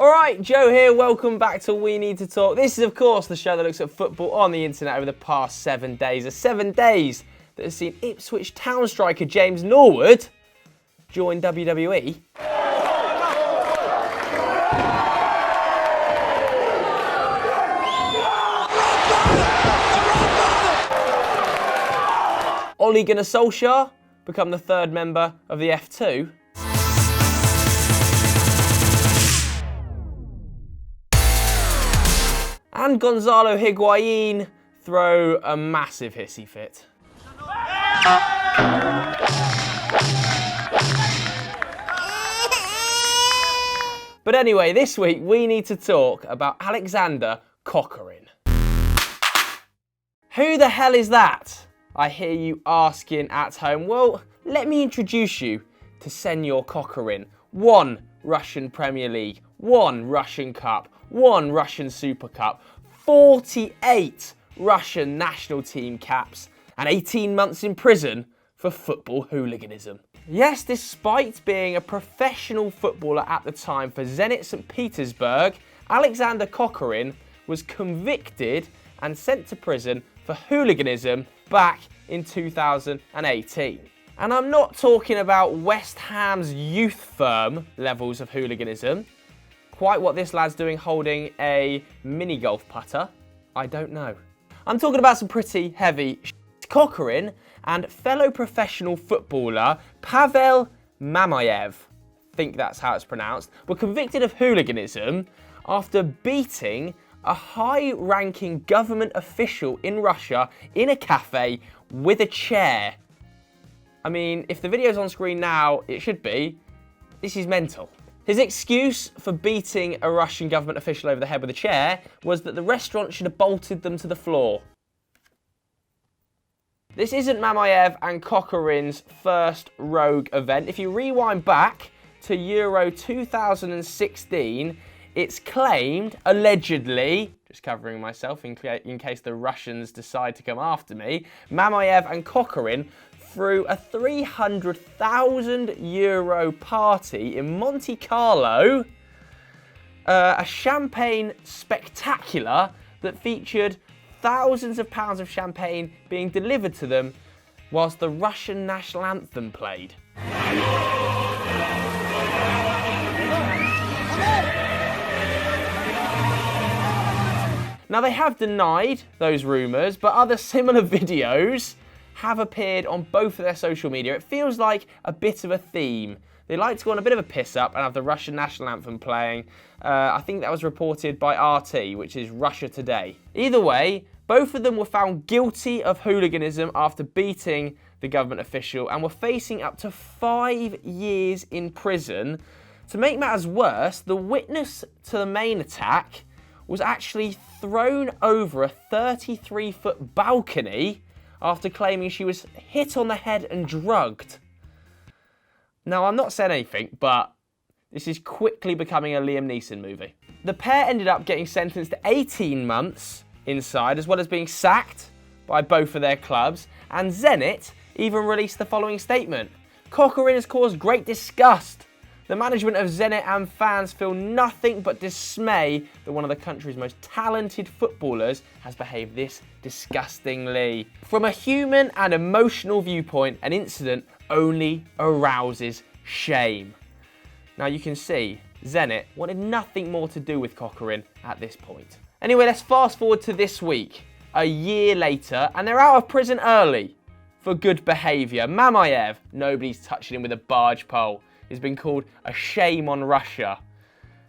All right, Joe here. Welcome back to We Need to Talk. This is, of course, the show that looks at football on the internet over the past 7 days. The 7 days that has seen Ipswich Town striker James Norwood join WWE. Ole Gunnar Solskjaer become the third member of the F2. And Gonzalo Higuain throw a massive hissy fit. But anyway, this week we need to talk about Alexander Corcoran. Who the hell is that? I hear you asking at home. Well, let me introduce you to Senor Corcoran. 1 Russian Premier League, 1 Russian Cup, 1 Russian Super Cup, 48 Russian national team caps, and 18 months in prison for football hooliganism. Yes, despite being a professional footballer at the time for Zenit St. Petersburg, Alexander Corcoran was convicted and sent to prison for hooliganism back in 2018. And I'm not talking about West Ham's youth firm levels of hooliganism. Quite what this lad's doing holding a mini golf putter, I don't know. I'm talking about some pretty heavy shit. Corcoran and fellow professional footballer Pavel Mamayev, think that's how it's pronounced, were convicted of hooliganism after beating a high-ranking government official in Russia in a cafe with a chair. I mean, if the video's on screen now, it should be. This is mental. His excuse for beating a Russian government official over the head with a chair was that the restaurant should have bolted them to the floor. This isn't Mamayev and Corcoran's first rogue event. If you rewind back to Euro 2016, it's claimed, allegedly, just covering myself in case the Russians decide to come after me, Mamayev and Corcoran threw a €300,000 party in Monte Carlo, a champagne spectacular that featured thousands of pounds of champagne being delivered to them whilst the Russian national anthem played. Now, they have denied those rumours, but other similar videos have appeared on both of their social media. It feels like a bit of a theme. They like to go on a bit of a piss up and have the Russian national anthem playing. I think that was reported by RT, which is Russia Today. Either way, both of them were found guilty of hooliganism after beating the government official and were facing up to 5 years in prison. To make matters worse, the witness to the main attack was actually thrown over a 33-foot balcony after claiming she was hit on the head and drugged. Now, I'm not saying anything, but this is quickly becoming a Liam Neeson movie. The pair ended up getting sentenced to 18 months inside, as well as being sacked by both of their clubs, and Zenit even released the following statement. Corcoran has caused great disgust. The management of Zenit and fans feel nothing but dismay that one of the country's most talented footballers has behaved this disgustingly. From a human and emotional viewpoint, an incident only arouses shame. Now you can see, Zenit wanted nothing more to do with Corcoran at this point. Anyway, let's fast forward to this week, a year later, and they're out of prison early for good behaviour. Mamayev, nobody's touching him with a barge pole, has been called a shame on Russia.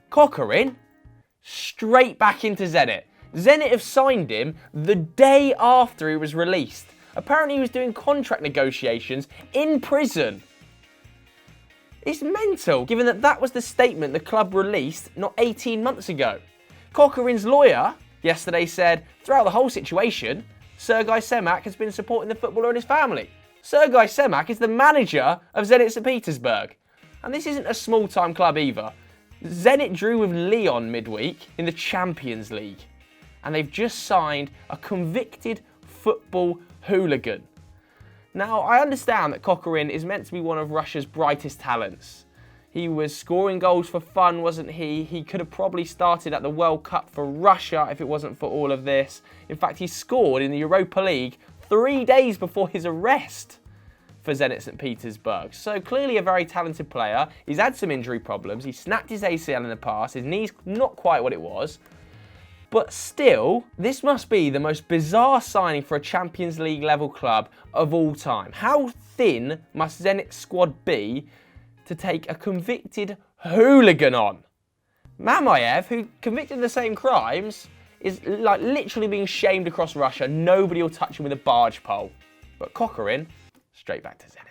Corcoran, straight back into Zenit. Zenit have signed him the day after he was released. Apparently he was doing contract negotiations in prison. It's mental, given that that was the statement the club released not 18 months ago. Corcoran's lawyer yesterday said, throughout the whole situation, Sergei Semak has been supporting the footballer and his family. Sergei Semak is the manager of Zenit St. Petersburg. And this isn't a small-time club either. Zenit drew with Lyon midweek in the Champions League. And they've just signed a convicted football hooligan. Now, I understand that Corcoran is meant to be one of Russia's brightest talents. He was scoring goals for fun, wasn't he? He could have probably started at the World Cup for Russia if it wasn't for all of this. In fact, he scored in the Europa League 3 days before his arrest for Zenit St. Petersburg. So clearly a very talented player. He's had some injury problems. He snapped his ACL in the past. His knee's not quite what it was. But still, this must be the most bizarre signing for a Champions League level club of all time. How thin must Zenit's squad be to take a convicted hooligan on? Mamayev, who convicted of the same crimes, is like literally being shamed across Russia. Nobody will touch him with a barge pole. But Corcoran, straight back to Zenit.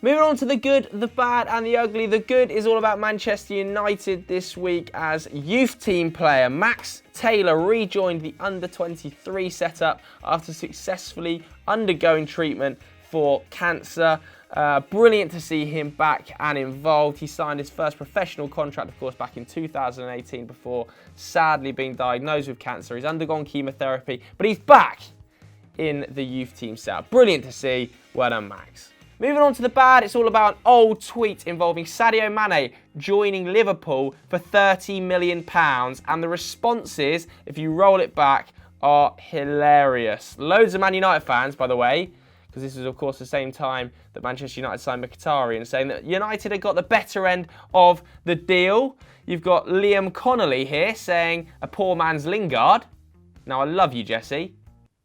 Moving on to the good, the bad and the ugly. The good is all about Manchester United this week as youth team player Max Taylor rejoined the under-23 setup after successfully undergoing treatment for cancer. Brilliant to see him back and involved. He signed his first professional contract, of course, back in 2018 before sadly being diagnosed with cancer. He's undergone chemotherapy, but he's back in the youth team setup. Brilliant to see. Well done, Max. Moving on to the bad, it's all about an old tweet involving Sadio Mane joining Liverpool for £30 million. And the responses, if you roll it back, are hilarious. Loads of Man United fans, by the way, because this is, of course, the same time that Manchester United signed Mkhitaryan, saying that United had got the better end of the deal. You've got Liam Connolly here saying, a poor man's Lingard. Now, I love you, Jesse,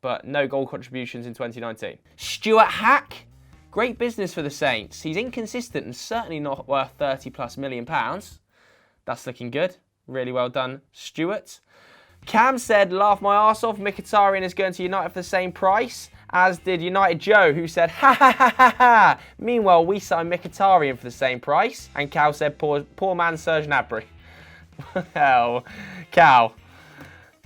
but no goal contributions in 2019. Stuart Hack. Great business for the Saints. He's inconsistent and certainly not worth £30+ million. That's looking good. Really well done, Stuart. Cam said, laugh my arse off. Mkhitaryan is going to United for the same price. As did United Joe, who said, ha ha ha ha ha. Meanwhile, we signed Mkhitaryan for the same price. And Cal said, poor man Serge Gnabry. Well, Cal,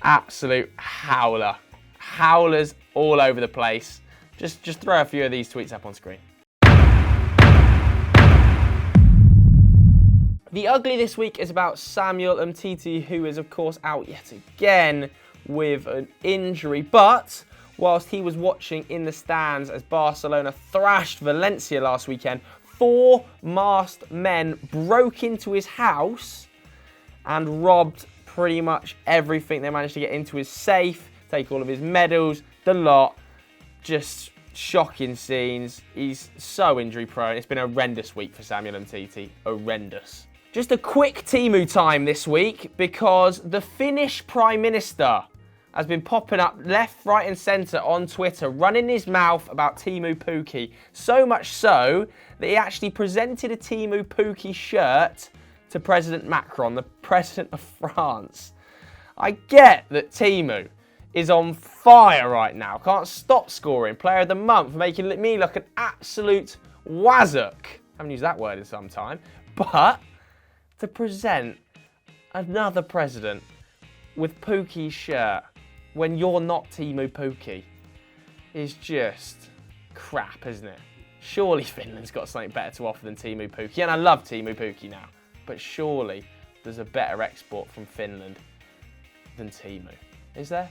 absolute howler. Howlers all over the place. Just throw a few of these tweets up on screen. The ugly this week is about Samuel Umtiti, who is, of course, out yet again with an injury. But whilst he was watching in the stands as Barcelona thrashed Valencia last weekend, 4 masked men broke into his house and robbed pretty much everything. They managed to get into his safe, take all of his medals, the lot. Just shocking scenes. He's so injury prone. It's been a horrendous week for Samuel Umtiti. Horrendous. Just a quick Teemu time this week because the Finnish Prime Minister has been popping up left, right and centre on Twitter, running his mouth about Teemu Pukki. So much so that he actually presented a Teemu Pukki shirt to President Macron, the President of France. I get that Teemu is on fire right now. Can't stop scoring. Player of the month, making me look an absolute wazzock. Haven't used that word in some time. But to present another president with Pukki's shirt when you're not Teemu Pukki is just crap, isn't it? Surely Finland's got something better to offer than Teemu Pukki. And I love Teemu Pukki now. But surely there's a better export from Finland than Teemu. Is there?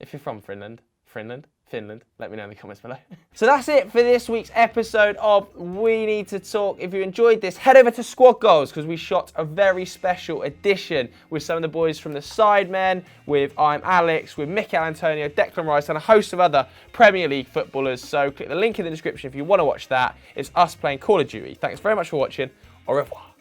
If you're from Finland, let me know in the comments below. So that's it for this week's episode of We Need to Talk. If you enjoyed this, head over to Squad Goals because we shot a very special edition with some of the boys from the Sidemen, with I'm Alex, with Mikel Antonio, Declan Rice and a host of other Premier League footballers. So click the link in the description if you want to watch that. It's us playing Call of Duty. Thanks very much for watching. Au revoir.